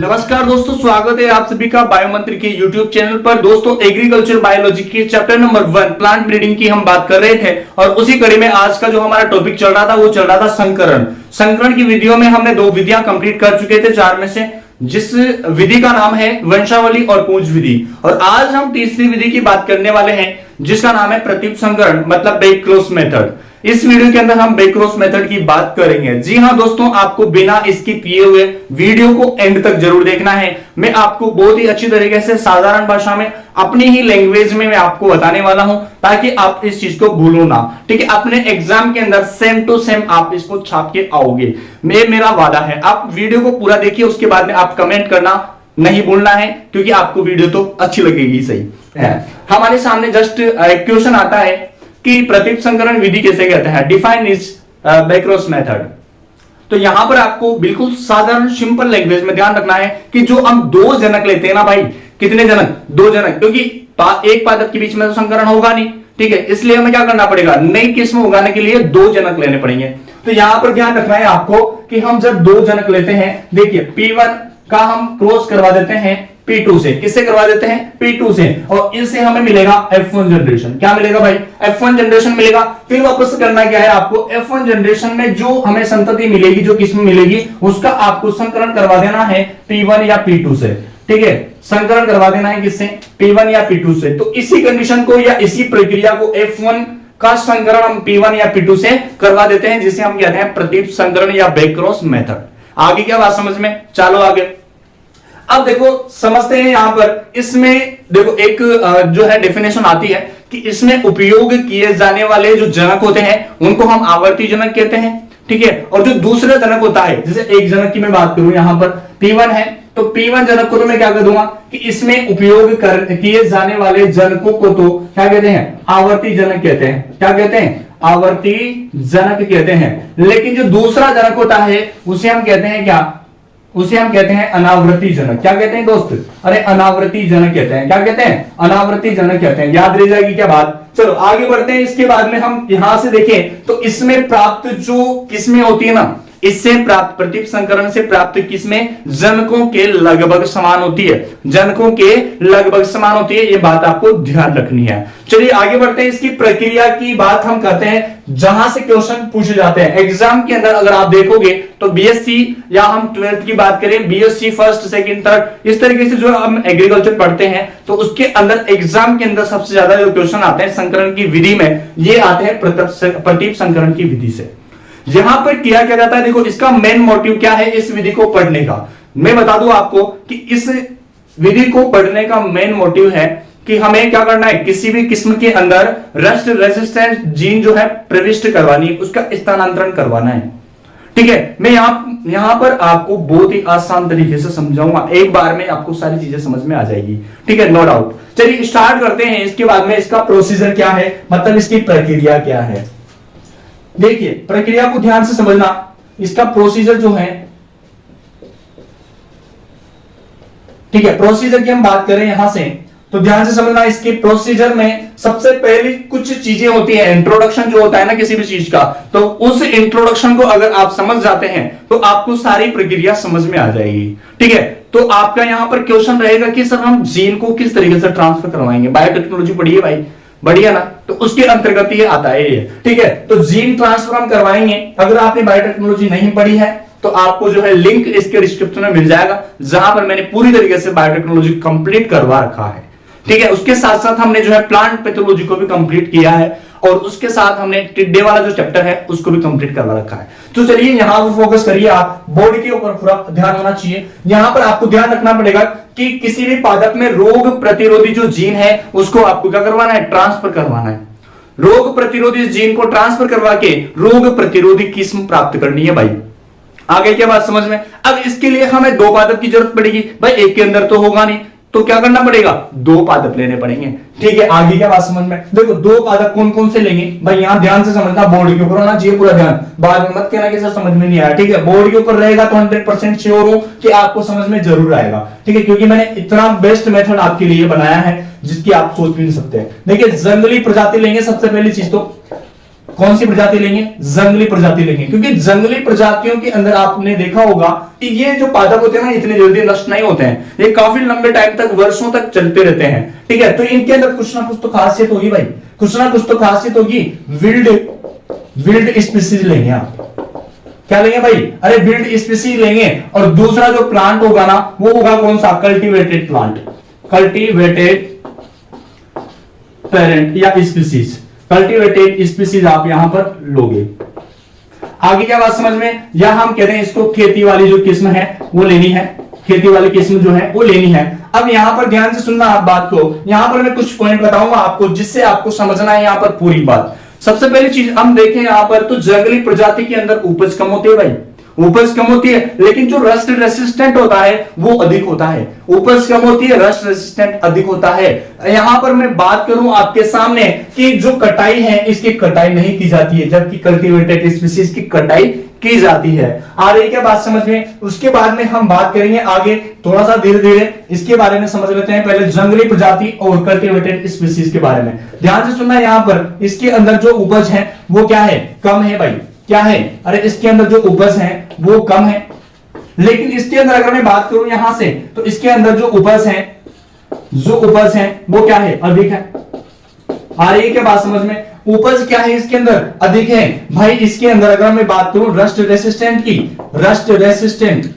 नमस्कार दोस्तों, स्वागत है आप सभी का बायोमंत्र के YouTube चैनल पर। दोस्तों, एग्रीकल्चर बायोलॉजी के चैप्टर नंबर 1 प्लांट ब्रीडिंग की हम बात कर रहे थे और उसी कड़ी में आज का जो हमारा टॉपिक चल रहा था वो चल रहा था संकरण। संकरण की विधियों में हमने 2 विधियां कंप्लीट कर चुके थे 4 में से, जिस विधि का नाम है वंशावली और पूंज विधि। और आज हम तीसरी विधि की बात करने वाले हैं जिसका नाम है प्रतीप संकरण, मतलब बेक-क्रॉस मेथड। इस वीडियो के अंदर हम बेक-क्रॉस मेथड की बात करेंगे। जी हां दोस्तों, आपको बिना इसकी किए हुए वीडियो को एंड तक जरूर देखना है। मैं आपको बहुत ही अच्छी तरीके से साधारण भाषा में अपनी ही लैंग्वेज में मैं आपको बताने वाला हूं ताकि आप इस चीज को भूलो ना। ठीक है, अपने एग्जाम के अंदर सेम टू सेम आप इसको छाप के आओगे, मेरा वादा है। आप वीडियो को पूरा देखिए, उसके बाद में आप कमेंट करना नहीं भूलना है क्योंकि आपको वीडियो तो अच्छी लगेगी। सही है, हमारे सामने जस्ट एक क्वेश्चन आता है कि प्रतीप संकरण विधि किसे कहते हैं, डिफाइन इज बेक-क्रॉस मेथड। तो यहां पर आपको बिल्कुल साधारण सिंपल लैंग्वेज में ध्यान रखना है कि जो हम 2 जनक लेते हैं ना भाई, कितने जनक, 2 जनक, क्योंकि एक पादप के बीच में तो संकरण होगा नहीं। ठीक है, इसलिए हमें क्या करना पड़ेगा, नई किस्म उगाने के लिए 2 जनक लेने पड़ेंगे। तो यहां पर ध्यान रखना है आपको कि हम जब 2 जनक लेते हैं, देखिए P1 का हम क्रॉस करवा देते हैं P2 से। किससे करवा देते हैं, P2 से, और इनसे हमें मिलेगा F1 जनरेशन। क्या मिलेगा भाई, F1 जनरेशन मिलेगा। फिर वापस करना क्या है आपको, F1 जनरेशन में जो हमें संतति मिलेगी, जो किस्म मिलेगी, उसका आपको संकरण करवा देना है P1 या P2 से। ठीक है, संकरण करवा देना है किससे, P1 या P2 से। तो इसी कंडीशन को या इसी प्रक्रिया को F1 का संकरण हम P1 या P2 से करवा देते हैं, जिसे हम कहते हैं प्रतीप संकरण या बेक-क्रॉस मेथड। आगे क्या बात समझ में, चलो आगे। अब देखो समझते हैं, यहां पर इसमें देखो एक जो है डेफिनेशन आती है कि इसमें उपयोग किए जाने वाले जो जनक होते हैं उनको हम आवर्ती जनक कहते हैं। ठीक है, और जो दूसरा जनक होता है, जैसे एक जनक की मैं बात करूं, यहां पर P1 है, तो P1 जनक को तो मैं क्या कर दूंगा कि इसमें उपयोग किए जाने वाले जनकों को तो क्या कहते हैं, आवर्ती जनक कहते हैं। क्या कहते हैं, आवर्ती जनक कहते हैं। लेकिन जो दूसरा जनक होता है उसे हम कहते हैं क्या, उसे हम कहते हैं अनावृति जनक। क्या कहते हैं दोस्त, अरे अनावृति जनक कहते हैं। क्या कहते हैं, अनावृति जनक कहते हैं। याद रह जाएगी क्या बात। चलो आगे बढ़ते हैं। इसके बाद में हम यहां से देखें तो इसमें प्राप्त जो किस्में होती है ना, इससे प्राप्त प्रतीप संकरण से प्राप्त किस्में जनकों के लगभग समान होती है, जनकों के लगभग समान होती है। ये बात आपको ध्यान रखनी है। चलिए आगे बढ़ते हैं। इसकी प्रक्रिया की बात हम करते हैं जहां से क्वेश्चन पूछे जाते हैं एग्जाम के अंदर। अगर आप देखोगे तो बीएससी या हम 12th की बात करें, बीएससी फर्स्ट सेकंड थर्ड, इस तरीके से जो हम एग्रीकल्चर पढ़ते हैं तो उसके अंदर एग्जाम के अंदर सबसे ज्यादा जो क्वेश्चन आते हैं संकरण की विधि में, ये आते हैं प्रतीप संकरण की विधि से। यहां पर किया क्या जाता है, देखो इसका मेन मोटिव क्या है इस विधि को पढ़ने का। मैं बता दूं आपको कि इस विधि को पढ़ने का मेन मोटिव है कि हमें क्या करना है, किसी भी किस्म के अंदर रस्ट रेजिस्टेंट जीन जो है प्रविष्ट करवानी है, उसका स्थानांतरण करवाना है। ठीक है, मैं यहां पर आपको बहुत ही आसान तरीके से समझाऊंगा, एक बार में आपको सारी चीजें समझ में आ जाएगी। ठीक है, नो डाउट। चलिए स्टार्ट करते हैं। इसके बाद में इसका प्रोसीजर क्या है, मतलब इसकी प्रक्रिया क्या है। देखिए प्रक्रिया को ध्यान से समझना। इसका प्रोसीजर जो है, ठीक है, प्रोसीजर की हम बात करें यहां से तो ध्यान से समझना। इसके प्रोसीजर में सबसे पहली कुछ चीजें होती है, इंट्रोडक्शन जो होता है ना किसी भी चीज का, तो उस इंट्रोडक्शन को अगर आप समझ जाते हैं तो आपको सारी प्रक्रिया समझ में आ जाएगी। ठीक है, तो आपका यहां पर क्वेश्चन रहेगा कि सर हम जीन को किस तरीके से ट्रांसफर करवाएंगे। बायोटेक्नोलॉजी पढ़िए भाई, बढ़िया ना, तो उसके अंतर्गत ये आता है ये। ठीक है, तो जीन ट्रांसफर हम करवाएंगे। अगर आपने बायोटेक्नोलॉजी नहीं पढ़ी है तो आपको जो है लिंक इसके डिस्क्रिप्शन में मिल जाएगा, जहां पर मैंने पूरी तरीके से बायोटेक्नोलॉजी कंप्लीट करवा रखा है। ठीक है, उसके साथ साथ हमने जो है प्लांट पैथोलॉजी को भी कंप्लीट किया है और उसके साथ हमने टिड्डे वाला जो चैप्टर है उसको भी कंप्लीट करवा रखा है। तो चलिए यहां पर फोकस करिए, आप बोर्ड के ऊपर पूरा ध्यान होना चाहिए। यहां पर आपको ध्यान रखना पड़ेगा कि किसी भी पादप में रोग प्रतिरोधी जो जीन है उसको आपको क्या करवाना है, ट्रांसफर करवाना है। रोग प्रतिरोधी जीन को ट्रांसफर करवा के रोग प्रतिरोधी किस्म प्राप्त करनी है भाई। आगे क्या बात समझ में। अब इसके लिए हमें 2 पादप की जरूरत पड़ेगी भाई, एक के अंदर तो होगा नहीं, तो क्या करना पड़ेगा, 2 पादप लेने पड़ेंगे। ठीक है, आगे क्या बात समझ में। देखो 2 पादप कौन कौन से लेंगे भाई, यहां ध्यान से समझना, बोर्ड के ऊपर होना चाहिए पूरा ध्यान, बाद में मत कहना कि सर समझ में नहीं आया। ठीक है, बोर्ड के ऊपर रहेगा तो 100% श्योर हूं कि आपको समझ में जरूर आएगा। ठीक है, क्योंकि मैंने इतना बेस्ट मेथड आपके लिए बनाया है जिसकी आप सोच भी नहीं सकते। देखिए जंगली प्रजाति लेंगे सबसे पहली चीज तो, कौन सी प्रजाति लेंगे? जंगली प्रजाति लेंगे, क्योंकि जंगली प्रजातियों के अंदर आपने देखा होगा कि ये जो पादप होते हैं ना इतनी जल्दी नष्ट नहीं होते हैं, ये काफी लंबे टाइम तक, वर्षों तक चलते रहते हैं। ठीक है, तो इनके अंदर कुछ ना कुछ तो खासियत होगी भाई, कुछ ना कुछ तो खासियत होगी। विल्ड स्पीसीज लेंगे आप, क्या लेंगे भाई? अरे विल्ड स्पीसीज लेंगे। और दूसरा जो प्लांट होगा ना वो होगा कौन सा? कल्टीवेटेड प्लांट, कल्टीवेटेड पेरेंट या स्पीसीज, कल्टीवेटेड स्पीसीज आप यहां पर लोगे। आगे क्या बात समझ में? या हम कहते हैं इसको खेती वाली जो किस्म है वो लेनी है, खेती वाली किस्म जो है वो लेनी है। अब यहां पर ध्यान से सुनना आप बात को, यहां पर मैं कुछ पॉइंट बताऊंगा आपको जिससे आपको समझना है यहां पर पूरी बात। सबसे पहली चीज हम देखें यहां पर, तो जंगली प्रजाति के अंदर उपज कम होती है भाई, उपज कम होती है, लेकिन जो रस्ट रेसिस्टेंट होता है वो अधिक होता है। उपज कम होती है, रस्ट रेसिस्टेंट अधिक होता है। यहां पर मैं बात करूं आपके सामने कि जो कटाई है इसकी कटाई नहीं की जाती है, जबकि कल्टीवेटेड स्पीसीज की कटाई की जाती है। आ रही क्या बात समझ में? उसके बाद में हम बात करेंगे आगे, थोड़ा सा धीरे धीरे इसके बारे में समझ लेते हैं। पहले जंगली प्रजाति और कल्टीवेटेड स्पीसीज के बारे में ध्यान से सुनना। यहां पर इसके अंदर जो उपज है वो क्या है? कम है भाई। क्या है? अरे इसके अंदर जो उपज है वो कम है, लेकिन इसके अंदर अगर मैं बात करूं यहां से, तो इसके अंदर जो उपज है वो क्या है? अधिक है। आ रही है क्या बात समझ में? उपज क्या है इसके अंदर? अधिक है भाई। इसके अंदर अगर मैं बात करूं रस्ट रेसिस्टेंट की, रस्ट रेसिस्टेंट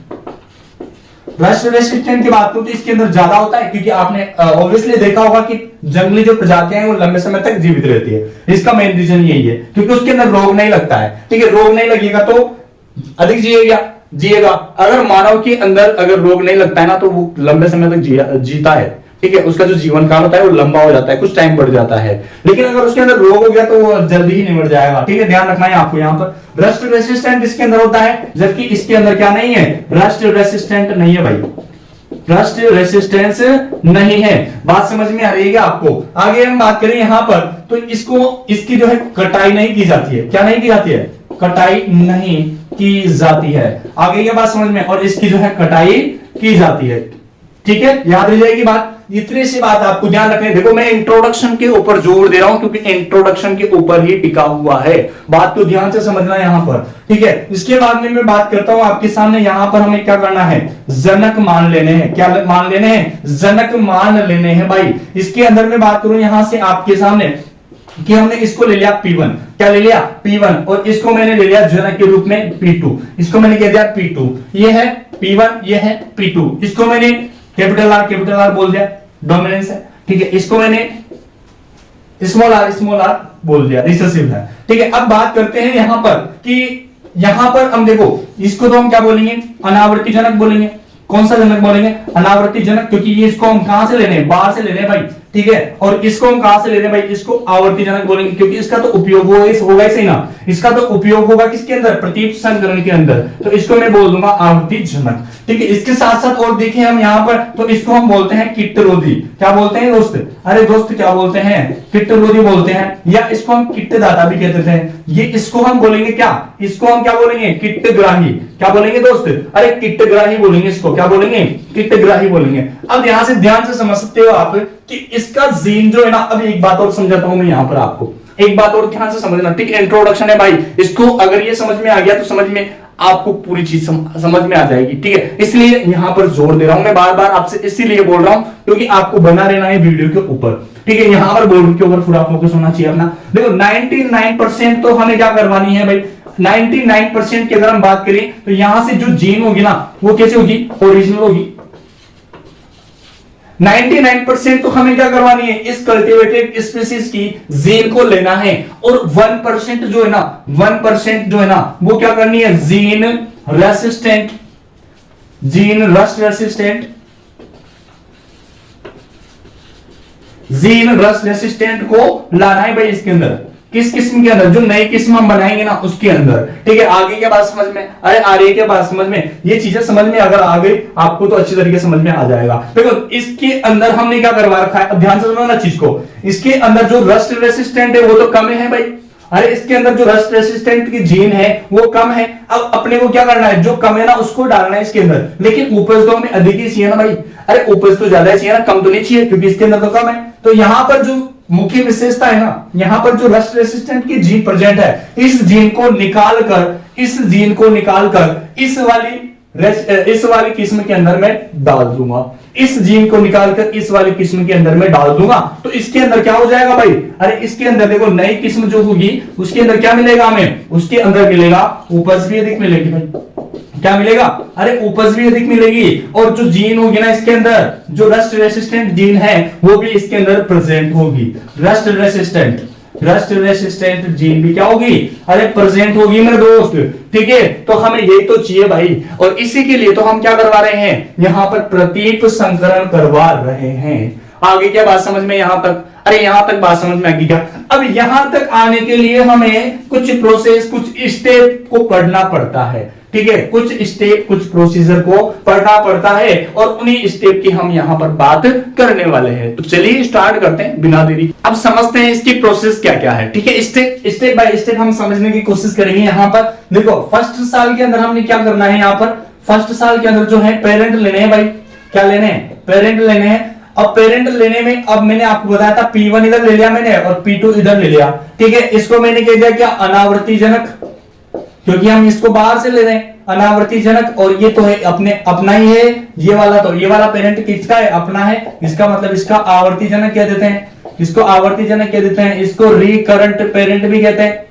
की बात करूं तो इसके अंदर ज्यादा होता है, क्योंकि आपने ऑब्वियसली देखा होगा कि जंगली जो प्रजातियां हैं वो लंबे समय तक जीवित रहती है। इसका मेन रीजन यही है, क्योंकि उसके अंदर रोग नहीं लगता है। ठीक है, रोग नहीं लगेगा तो अधिक जिएगा। अगर मानव के अंदर अगर रोग नहीं लगता है ना तो वो लंबे समय तक जीता है। ठीक है, उसका जो जीवन काल होता है वो लंबा हो जाता है, कुछ टाइम बढ़ जाता है। लेकिन अगर उसके अंदर रोग हो गया तो वो जल्दी ही निमट जाएगा। ठीक है, ध्यान रखना है आपको। यहाँ पर रस्ट रेसिस्टेंट इसके अंदर होता है, जबकि इसके अंदर क्या नहीं है? रस्ट रेसिस्टेंट नहीं है भाई, रस्ट रेसिस्टेंस नहीं है। बात समझ में आ रही है आपको? आगे हम बात करें यहां पर, तो इसकी जो है कटाई नहीं की जाती है। क्या नहीं की जाती है? कटाई नहीं की जाती है। आगे ये बात समझ में? और इसकी जो है कटाई की जाती है। ठीक है, याद रह जाएगी बात। इतनी सी बात आपको ध्यान रखनी है। देखो मैं इंट्रोडक्शन के ऊपर जोर दे रहा हूं, क्योंकि इंट्रोडक्शन के ऊपर ही टिका हुआ है। बात को ध्यान से समझना यहां पर। ठीक है, इसके बाद में मैं बात करता हूं आपके सामने। यहां पर हमें क्या करना है? जनक मान लेने हैं। क्या मान लेने हैं? जनक मान लेने हैं भाई। इसके अंदर मैं बात करूं यहां से आपके सामने कि हमने इसको ले लिया P1, क्या ले लिया? P1, और इसको मैंने ले लिया जनक के रूप में P2, इसको मैंने कह दिया P2। ये है P1, ये है P2, इसको मैंने कैपिटल आर बोल दिया, डोमिनेंस है। ठीक है, इसको मैंने स्मॉल आर बोल दिया, रिसेसिव है। ठीक है, अब बात करते हैं यहां पर कि यहां पर हम देखो, इसको तो हम क्या बोलेंगे? अनावर्ती जनक बोलेंगे। कौन सा जनक बोलेंगे? अनावर्ती जनक, क्योंकि ये इसको हम कहां से लेने हैं? बाहर से लेने हैं भाई। ठीक है, और इसको हम कहां से ले रहे हैं भाई? इसको आवर्ती जनक बोलेंगे, क्योंकि इसका तो उपयोग होगा ही सही ना। इसका तो उपयोग होगा किसके अंदर? प्रतीप संकरण के अंदर, तो इसको मैं बोल दूंगा आवर्ती जनक। ठीक है, इसके साथ साथ और देखें हम यहां पर, तो इसको हम बोलते हैं कीटरोधी। क्या बोलते हैं दोस्त? अरे दोस्त क्या बोलते हैं? कीटरोधी बोलते हैं, या इसको हम कीटदाता भी कहते थे। ये इसको हम बोलेंगे क्या? इसको हम क्या बोलेंगे? कीटग्राही। क्या बोलेंगे दोस्त? अरे कीटग्राही बोलेंगे इसको। क्या बोलेंगे? कीटग्राही बोलेंगे। अब यहां से ध्यान से समझ सकते हो आप कि इसका जीन जो है ना, अब एक बात और समझाता हूं मैं यहां पर आपको, एक बात और ध्यान से समझना। ठीक है, इंट्रोडक्शन है भाई, इसको अगर ये समझ में आ गया तो समझ में आपको पूरी चीज समझ में आ जाएगी। ठीक है, इसलिए यहां पर जोर दे रहा हूं मैं बार बार आपसे, इसीलिए बोल रहा हूं क्योंकि आपको बना रहना है वीडियो के ऊपर। ठीक है, यहां पर बोर्ड के ऊपर पूरा फोकस होना चाहिए अपना। देखो 99% तो हमें क्या करवानी है भाई? 99% की अगर हम बात करें तो यहां से जो जीन होगी ना वो कैसे होगी? ओरिजिनल होगी। 99% तो हमें क्या करवानी है? इस कल्टीवेटेड स्पीसीज की जीन को लेना है, और 1% जो है ना, 1% जो है ना वो क्या करनी है? जीन रस्ट रेसिस्टेंट को लाना है भाई इसके अंदर। किस किस्म के अंदर? जो नई किस्म हम बनाएंगे ना उसके अंदर। ठीक है, आगे क्या बात समझ में? अरे आ रही है क्या बात समझ में? ये चीजें समझ में अगर आ गई आपको तो अच्छी तरीके से समझ में आ जाएगा। देखो इसके अंदर हमने क्या करवा रखा है, अब ध्यान से समझना चीज को। इसके अंदर जो रस्ट रेसिस्टेंट है वो तो कम है भाई। अरे इसके अंदर जो रस्ट रेसिस्टेंट की जीन है वो कम है। अब अपने को क्या करना है? जो कम है ना उसको डालना है इसके अंदर, लेकिन उपज तो हमें अधिक ही चाहिए ना भाई। अरे उपज तो ज्यादा चाहिए ना, कम तो नहीं चाहिए, क्योंकि इसके अंदर तो कम है। तो यहां पर जो मुख्य विशेषता है ना, यहाँ पर जो रस्ट रेसिस्टेंट की जीन प्रेजेंट है, इस जीन को निकालकर इस वाली किस्म के अंदर मैं डाल दूंगा, इस जीन को निकालकर इस वाली किस्म के अंदर में डाल दूंगा, तो इसके अंदर क्या हो जाएगा भाई, अरे इसके अंदर देखो नई किस्म जो होगी उसके अंदर क्या मिलेगा हमें, उसके अंदर मिलेगा उपज भी अधिक मिलेगी भाई। क्या मिलेगा, अरे उपज भी अधिक मिलेगी, और जो जीन होगी ना इसके अंदर, जो रस्ट रेसिस्टेंट जीन है वो भी इसके अंदर प्रेजेंट होगी। रस्ट रेसिस्टेंट जीन भी क्या होगी, अरे प्रेजेंट होगी मेरे दोस्त, ठीक है। तो हमें यही तो चाहिए भाई, और इसी के लिए तो हम क्या करवा रहे हैं, यहां पर प्रतीप संकरण करवा रहे हैं। आगे क्या बात समझ में यहां तक, अरे यहां तक बात समझ में आ गई क्या। अब यहां तक आने के लिए हमें कुछ प्रोसेस, कुछ स्टेप को पढ़ना पड़ता है, ठीक है, कुछ स्टेप, कुछ प्रोसीजर को पढ़ना पड़ता है, और उन्हीं स्टेप की हम यहां पर बात करने वाले हैं। तो चलिए स्टार्ट करते हैं बिना देरी। अब समझते हैं इसकी प्रोसेस क्या क्या है, ठीक है। स्टेप बाय स्टेप हम समझने की कोशिश करेंगे। यहां पर देखो फर्स्ट साल के अंदर हमने क्या करना है, यहां पर फर्स्ट साल के अंदर जो है पेरेंट लेने हैं भाई, क्या लेने हैं, पेरेंट लेने हैं। अब पेरेंट लेने में, अब मैंने आपको बताया था P1 इधर ले लिया मैंने और P2 इधर ले लिया, ठीक है। इसको मैंने कह दिया क्या, अनावर्ती जनक, क्योंकि हम इसको बाहर से ले रहे हैं, अनावर्ती जनक। और ये तो है अपना ही है, ये वाला पेरेंट किसका है, अपना है, इसका मतलब इसका आवर्ती जनक कह देते हैं, इसको आवर्ती जनक कह देते हैं, इसको रिकरेंट पेरेंट भी कहते हैं,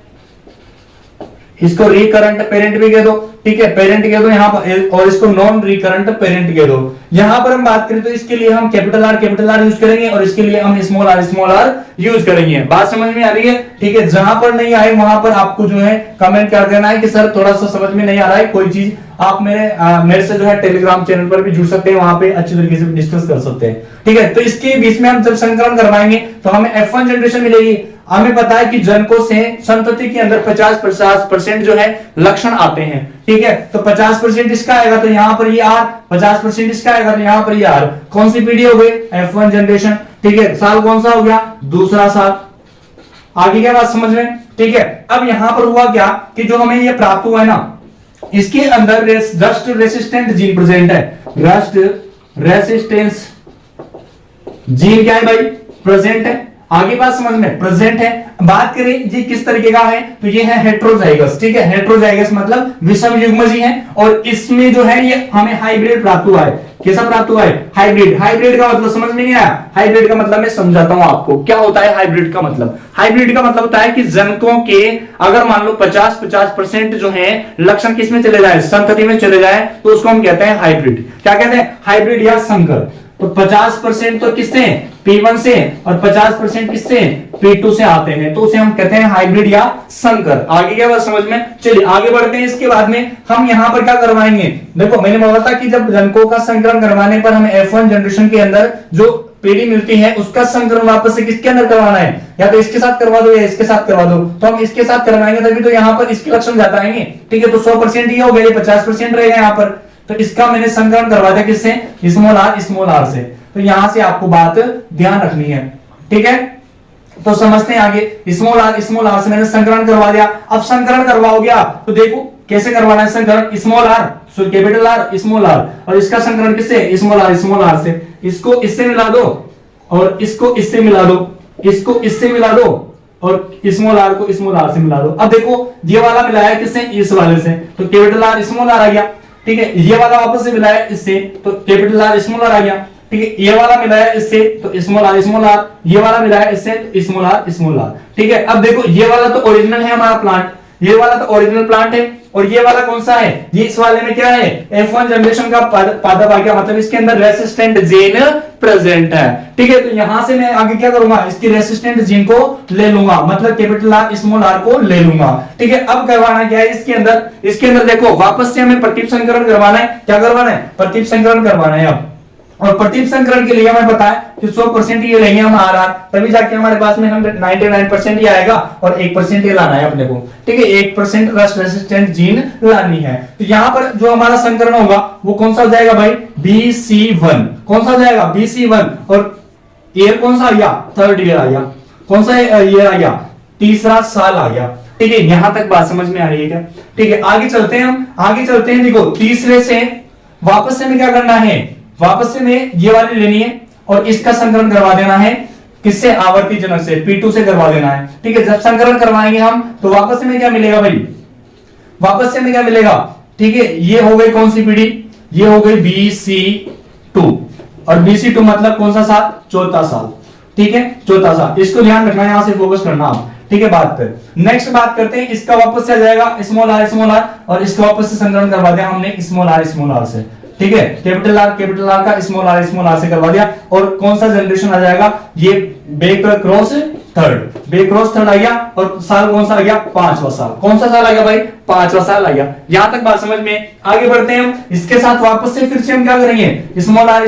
इसको रिकरेंट पेरेंट भी कह दो, ठीक है, पेरेंट कह दो यहां पर, और इसको नॉन रिकरेंट पेरेंट कह दो। यहां पर हम बात करें तो इसके लिए हम कैपिटल आर यूज करेंगे, और इसके लिए हम स्मॉल आर यूज करेंगे। बात समझ में आ रही है, ठीक है। जहां पर नहीं आए वहां पर आपको जो है कमेंट कर देना है कि सर थोड़ा सा समझ में नहीं आ रहा है कोई चीज, आप मेरे से जो है टेलीग्राम चैनल पर भी जुड़ सकते हैं, वहां पे अच्छी तरीके से डिस्कस कर सकते हैं, ठीक है। तो इसके बीच में हम जब संकरण करवाएंगे तो हमें F1 जनरेशन मिलेगी। हमें पता है कि जनकों से संतति के अंदर 50% जो है लक्षण आते हैं, ठीक है। तो 50% इसका आएगा तो यहां पर ये R, 50% इसका आएगा तो यहां पर ये R। कौन सी पीढ़ी हो गई, F1 जनरेशन, ठीक है। साल कौन सा हो गया, दूसरा साल। आगे क्या बात समझ में, ठीक है। अब यहां पर हुआ क्या कि जो हमें ये प्राप्त हुआ है ना, इसके अंदर रस्ट रेसिस्टेंट जीन प्रेजेंट है, रस्ट रेसिस्टेंस जीन क्या है भाई, प्रेजेंट है। आगे बात समझ में, प्रेजेंट है। बात करें ये किस तरीके का है, तो ये है हेट्रोजाइगस, ठीक है। हेट्रोजाइगस मतलब विषम युग्मजी है, और इसमें जो है ये हमें हाइब्रिड प्राप्त हुआ है। कैसा प्राप्त हुआ है, हाइब्रिड। हाइब्रिड का मतलब समझ में नहीं आया, हाइब्रिड का मतलब मैं समझाता हूं आपको क्या होता है हाइब्रिड का मतलब। हाइब्रिड का मतलब होता है कि जनकों के अगर मान लो 50% जो है लक्षण किसमें चले जाए, संतति में चले जाए, तो उसको हम कहते हैं हाइब्रिड। क्या कहते हैं, हाइब्रिड या संकर। तो 50% तो किससे, P1 से, और 50% किससे, P2 से आते हैं, तो उसे हम कहते हैं हाइब्रिड या संकर। आगे क्या बात समझ में, चलिए आगे बढ़ते हैं। इसके बाद में हम यहां पर क्या करवाएंगे, देखो मैंने बोला था कि जब जनकों का संकरण करवाने पर हमें F1 जनरेशन के अंदर जो पीढ़ी मिलती है उसका संकरण वापस से किसके अंदर करवाना है, या तो इसके साथ करवा दो या इसके साथ करवा दो। तो हम इसके साथ करवाएंगे तभी तो यहाँ पर इसके लक्षण जाता आएंगे, ठीक है। तो 100% ये हो गया, 50% रहेगा यहाँ पर। तो इसका मैंने संकरण करवा दिया किससे, स्मॉल आर से। तो यहां से आपको बात ध्यान रखनी है, ठीक है। तो समझते हैं आगे, स्मॉल आर से मैंने संकरण करवा दिया। अब संकरण करवाओ गया तो देखो कैसे करवाना है संकरण, small R capital R small R, और इसका संकरण किससे, स्मॉल आर से। इसको इससे मिला दो और इसको इससे मिला दो, इसको इससे मिला दो और स्मॉल आर को स्मॉल आर से मिला दो। अब देखो ये वाला मिलाया किससे, इस वाले से, तो कैपिटल आर स्मॉल आर आ गया, ठीक है। ये वाला वापस से मिलाया इससे, तो कैपिटल आर स्मॉल आर आ गया, ठीक है। ये वाला मिलाया इससे तो स्मॉल आर, ये वाला मिलाया इससे तो स्मॉल आर, ठीक है। अब देखो ये वाला तो ओरिजिनल है हमारा प्लांट, ये वाला तो ओरिजिनल प्लांट है, और ये वाला कौन सा है, ये इस वाले में क्या है, F1 जनरेशन का पादप आ गया, मतलब इसके अंदर रेसिस्टेंट जीन प्रेजेंट है, ठीक है। तो यहां से मैं आगे क्या करूंगा, इसकी रेसिस्टेंट जीन को ले लूंगा, मतलब कैपिटल आर स्मॉल आर को ले लूंगा, ठीक है। अब करवाना क्या है इसके अंदर देखो वापस से हमें प्रतिप संकरण करवाना है। क्या करवाना है, प्रतिप संकरण करवाना है। अब और प्रतिप संकरण के लिए हमें पता है कि 100% ये लेंगे हम आर, तभी जाके हमारे पास में 99% ही आएगा, और 1% ये लाना है अपने को, ठीक है। 1% रस्ट रेसिस्टेंट जीन लानी है। तो यहाँ पर जो हमारा संकरण होगा वो कौन सा हो जाएगा भाई, BC1। कौन सा हो जाएगा, BC1। और ईयर कौन सा आ गया, थर्ड ईयर आ गया। कौन सा ईयर आ गया, तीसरा साल आ गया, ठीक है। यहां तक बात समझ में आ रही है क्या, ठीक है। आगे चलते हैं। देखो तीसरे से वापस से हमें क्या करना है, वापस से में ये वाली लेनी है और इसका संकलन करवा देना है। किससे? आवर्ती जनक से, P2 से करवा देना है। ठीक है, जब संकरण करवाएंगे हम तो वापस से में क्या मिलेगा भाई? वापस से में क्या मिलेगा? ठीक है, ये हो गई कौन सी पीढ़ी? ये हो गई BC2, और BC2 मतलब कौन सा साल? चौथा साल। ठीक है, चौथा साल, इसको ध्यान रखना, यहां से फोकस करना आप। ठीक है, बात कर नेक्स्ट बात करते हैं, इसका वापस से आ जाएगा स्मॉल r, और इसका वापस से संकलन करवा दिया हमने स्मॉल r से। ठीक है, कैपिटल R का स्मॉल r से करवा दिया, और कौन सा जनरेशन आ जाएगा? ये बैक क्रॉस थर्ड आ गया, और साल कौन सा आ गया? पांचवा साल। कौन सा साल आ गया भाई? पांचवा साल आ गया। यहां तक बात समझ में? आगे बढ़ते हैं हम, इसके साथ वापस से फिर से हम क्या करेंगे? Small r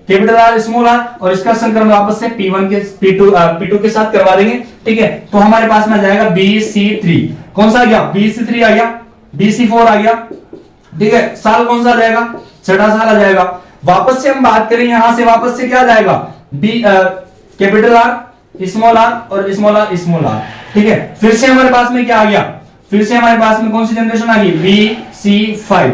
capital R small r, और इसका संकलन वापस से P1 के P2 के साथ करवा देंगे। ठीक है, तो हमारे पास में आ जाएगा BC3। कौन सा आ गया? BC3 आ गया, BC4 आ गया। ठीक है, साल कौन सा आ जाएगा? छठा साल आ जाएगा। वापस से हम बात करें, यहां से वापस से क्या आ जाएगा? कैपिटल R स्मॉल r और स्मॉल r। ठीक है, फिर से हमारे पास में क्या आ गया? फिर से हमारे पास में कौन सी जनरेशन आ गई? BC5।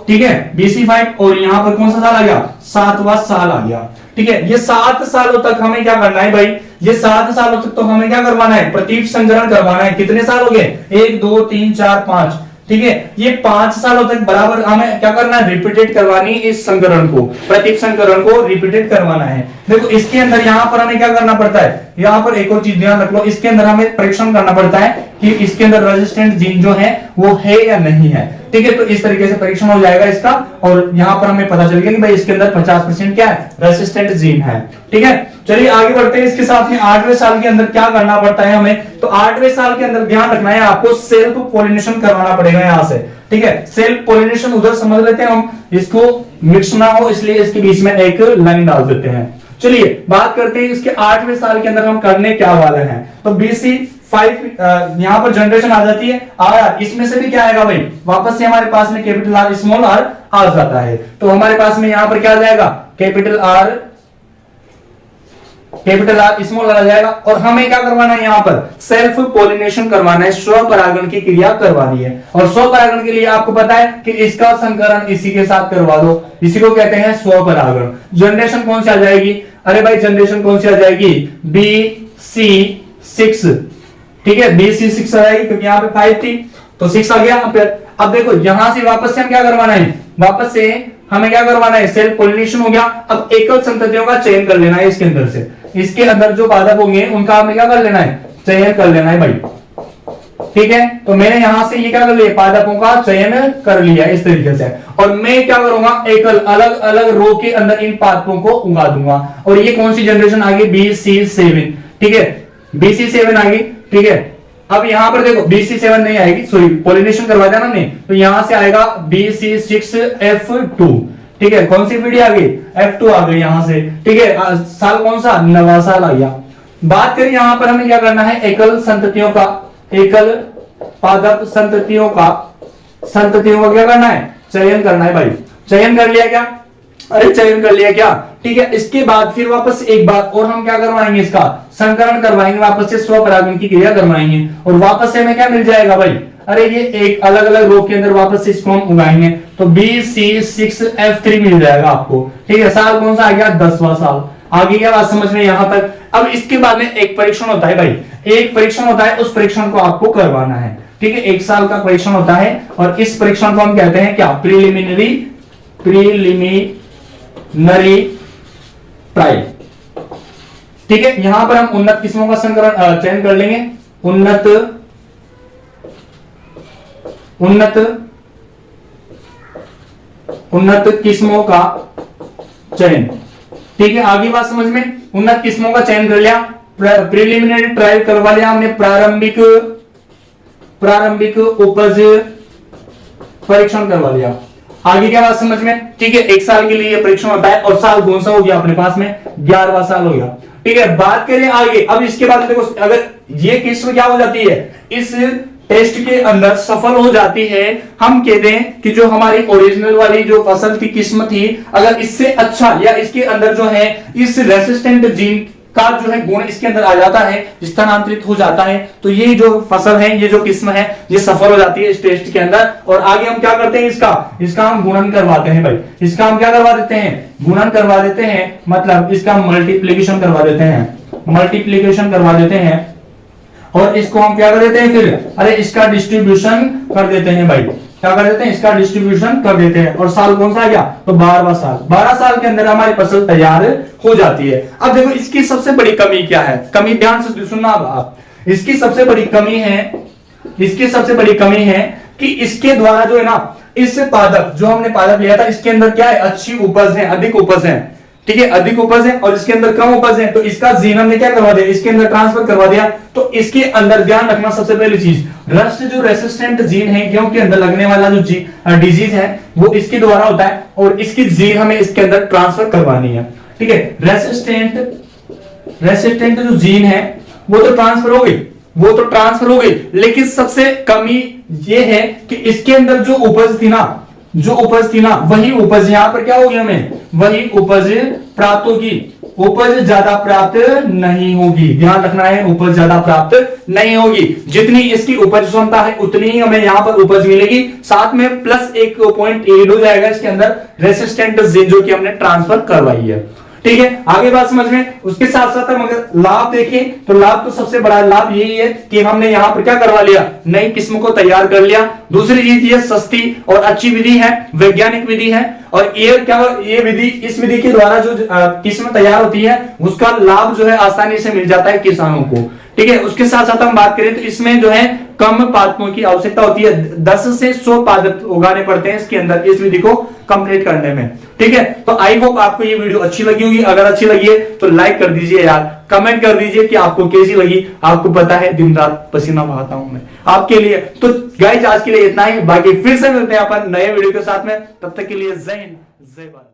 ठीक है, BC5, और यहां पर कौन सा साल आ गया? सातवां साल आ गया। ठीक है, ये 7 सालों तक हमें क्या करना है भाई? ये 7 सालों तक तो हमें क्या करवाना है? प्रतीप संकरण करवाना है। कितने साल हो गए? 1 2 3 4 5। ठीक है, ये 5 सालों तक बराबर हमें क्या करना है? रिपीटेड करवानी है इस संकरण को, प्रतीप संकरण को रिपीटेड करवाना है। देखो इसके अंदर यहां पर हमें क्या करना पड़ता है? यहां पर एक और चीज ध्यान रख लो, इसके अंदर हमें परीक्षण करना पड़ता है कि इसके अंदर रेजिस्टेंट जीन जो है वो है या नहीं है। ठीक है, तो इस तरीके से परीक्षण हो जाएगा इसका, और यहां पर हमें पता चलेगा कि भाई इसके अंदर 50% क्या है? रेसिस्टेंट जीन है। ठीक है, चलिए आगे बढ़ते हैं। इसके साथ में 8वें साल के अंदर क्या करना पड़ता है हमें? तो 8वें साल के अंदर ध्यान रखना है आपको, सेल्फ पोलिनेशन करवाना पड़ेगा यहां से। ठीक है, सेल्फ पोलिनेशन उधर समझ लेते हैं हम, इसको मिक्स ना हो इसलिए इसके बीच में एक लाइन डाल देते हैं। चलिए बात करते हैं इसके 8वें साल के अंदर हम करने क्या वाले हैं। तो BC5 यहां पर जनरेशन आ जाती है, आया, इसमें से भी क्या आएगा भाई? वापस से हमारे पास में कैपिटल R स्मॉल r आ जाता है। तो हमारे पास में यहां पर क्या आ जाएगा? कैपिटल R स्मॉल r आ जाएगा, और हमें क्या करवाना है? यहां पर सेल्फ पोलिनेशन करवाना है, स्व परागण की क्रिया करवानी है। और स्व परागण के लिए आपको पता है कि इसका संकरण इसी के साथ करवा दो, इसी को कहते हैं स्व परागण। जनरेशन कौन सी आ जाएगी? अरे भाई जनरेशन कौन सी आ जाएगी? BC6। ठीक है, BC6 आ जाएगी, क्योंकि यहाँ पे 5 थी तो 6 आ गया। अब देखो यहां से वापस से हम क्या करवाना है? वापस से हमें क्या करवाना है? सेल्फ पोलिनेशन हो गया। अब एकल संततियों का चयन कर लेना है इसके अंदर से, इसके अंदर जो पादप होंगे उनका हमें क्या कर लेना है? चयन कर लेना है भाई। ठीक है, तो मैंने यहां से ये क्या कर लिया? पादपों का चयन कर लिया इस तरीके से, और मैं क्या करूंगा? एकल अलग अलग रो के अंदर इन पादपों को उगा दूंगा। और ये कौन सी जनरेशन आ गई? BC7। ठीक है, BC7 आ गई। ठीक है, अब यहां पर देखो BC7 नहीं आएगी, सॉरी पोलिनेशन करवा देना नहीं, तो यहां से आएगा BC6F2। ठीक है, कौन सी पीढ़ी आ गई? F2 आ गई यहां से। ठीक है, साल कौन सा? 9वां साल आ गया। बात करें यहां पर हमें क्या करना है? एकल संततियों का, एकल पादप संततियों का क्या करना है? चयन करना है भाई। चयन कर लिया क्या? अरे चयन कर लिया क्या? ठीक है, इसके बाद फिर वापस एक बात और हम क्या करवाएंगे? इसका संकरण करवाएंगे, वापस से स्वपरागण की क्रिया करवाएंगे, और वापस से हमें क्या मिल जाएगा भाई? अरे ये एक अलग अलग रो के अंदर वापस से इसको हम उगाएंगे, तो BC6F3 मिल जाएगा आपको। ठीक है, साल कौन सा आ गया? 10वां साल। आगे क्या बात समझ में यहां तक? अब इसके बाद में एक परीक्षण होता है भाई, एक परीक्षण होता है, उस परीक्षण को आपको करवाना है। ठीक है, 1 साल का परीक्षण होता है, और इस परीक्षण को हम कहते हैं क्या? Preliminary trial. ठीक है, यहां पर हम उन्नत किस्मों का संकरण चयन कर लेंगे, उन्नत किस्मों का चयन। ठीक है, आगे बात समझ में? उन्नत किस्मों का चयन कर लिया, प्रीलिमिनरी ट्रायल करवा लिया हमने, प्रारंभिक उपज परीक्षण करवा लिया। आगे क्या बात समझ में? ठीक है, 1 साल के लिए परीक्षण होता है, और साल कौन सा हो गया अपने पास में? 11वां साल हो गया। ठीक है, बात करें आगे। अब इसके बाद देखो, अगर ये किस्म क्या हो जाती है, इस टेस्ट के अंदर सफल हो जाती है, हम कहते हैं कि जो हमारी ओरिजिनल वाली जो फसल की किस्म थी, अगर इससे अच्छा या इसके अंदर जो है इस रेसिस्टेंट जीन का जो है गुण इसके अंदर आ जाता है, स्थानांतरित हो जाता है, तो ये जो फसल है, ये जो किस्म है, ये सफल हो जाती है इस टेस्ट के अंदर। और आगे हम क्या करते हैं? इसका हम गुणन करवाते हैं भाई। इसका हम क्या करवा देते हैं? गुणन करवा देते हैं, मतलब इसका मल्टीप्लीकेशन करवा देते हैं। मल्टीप्लीकेशन करवा देते हैं और इसको हम क्या कर देते हैं फिर, अरे इसका डिस्ट्रीब्यूशन कर देते हैं भाई, क्या कर देते हैं, इसका डिस्ट्रीब्यूशन कर देते हैं। और साल कौन सा आ गया, तो 12वां साल। 12 साल के अंदर हमारी फसल तैयार हो जाती है। अब देखो इसकी सबसे बड़ी कमी क्या है, कमी ध्यान से सुनना आप, इसकी सबसे बड़ी कमी है, इसकी सबसे बड़ी कमी है कि इसके द्वारा जो है ना, इस पादप जो हमने पादप लिया था इसके अंदर क्या है, अच्छी उपज है, अधिक उपज है, ठीक है, अधिक उपज है, और इसके अंदर कम उपज है, तो इसका जीन हमने क्या करवा दिया, इसके अंदर ट्रांसफर करवा दिया। तो इसके अंदर ध्यान रखना सबसे पहली चीज, रस्ट जो रेसिस्टेंट जीन है, गेहूं के अंदर लगने वाला जो डिजीज है वो इसके द्वारा होता है, और इसकी जीन हमें इसके अंदर ट्रांसफर करवानी है, ठीक है। रेसिस्टेंट जो जीन है वो तो ट्रांसफर हो गई, वो तो ट्रांसफर हो गई, लेकिन सबसे कमी ये है कि इसके अंदर जो उपज थी ना, जो उपज थी ना, वही उपज यहां पर क्या होगी, हमें वही उपज प्राप्त होगी, उपज ज्यादा प्राप्त नहीं होगी। ध्यान रखना है, उपज ज्यादा प्राप्त नहीं होगी। जितनी इसकी उपज क्षमता है उतनी ही हमें यहां पर उपज मिलेगी, साथ में प्लस 1 एड हो जाएगा इसके अंदर रेसिस्टेंट जीन जो कि हमने ट्रांसफर करवाई है, ठीक है। आगे बात समझ में। उसके साथ साथ हम अगर लाभ देखें तो लाभ तो सबसे बड़ा लाभ यही है कि हमने यहां पर क्या करवा लिया, नई किस्म को तैयार कर लिया। दूसरी चीज ये सस्ती और अच्छी विधि है, वैज्ञानिक विधि है, और ये विधि, इस विधि के द्वारा जो किस्म तैयार होती है उसका लाभ जो है आसानी से मिल जाता है किसानों को, ठीक है। उसके साथ साथ हम बात करें तो इसमें जो है कम पादपों की आवश्यकता होती है, 10 से 100 पादप उगाने पड़ते हैं इसके अंदर, इस विधि को कंप्लीट करने में, ठीक है। तो आई होप आपको ये वीडियो अच्छी लगी होगी। अगर अच्छी लगी है तो लाइक कर दीजिए यार, कमेंट कर दीजिए कि आपको कैसी लगी। आपको पता है दिन रात पसीना बहाता हूं मैं आपके लिए। तो गाइस आज के लिए इतना ही, बाकी फिर से मिलते हैं अपन नए वीडियो के साथ में, तब तक के लिए जय हिंद जय भारत।